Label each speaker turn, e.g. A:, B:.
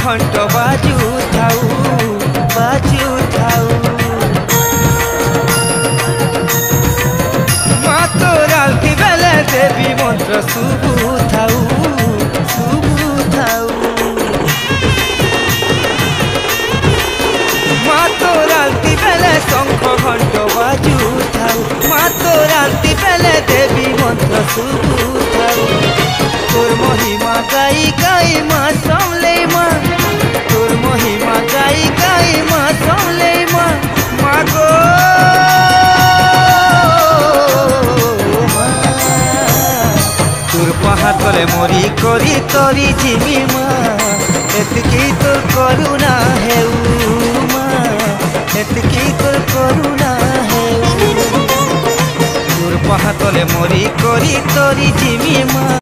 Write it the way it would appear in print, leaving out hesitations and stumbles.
A: घंट बाजू थाऊ बाजू थाऊ। माँ तोर आलती बेले देवी मंत्र शुभु थाऊ शुभु थाऊ। माँ तोर आलती बेले शंख घंट बाजू थाऊ। माँ तोर आलती बेले देवी मंत्र शुभु थाऊ। तोर महिमा गाई गाई माँ समले माँ तोर महिमा गाई गाई माँ समले माँ माँ गो तोर पहातले मरी करी तरी जिमी माँ एतकी तोर करुणा हेउ माँ एतकी तोर करुणा हेउ। तोर पहातले मरी करी तरी जिमी माँ।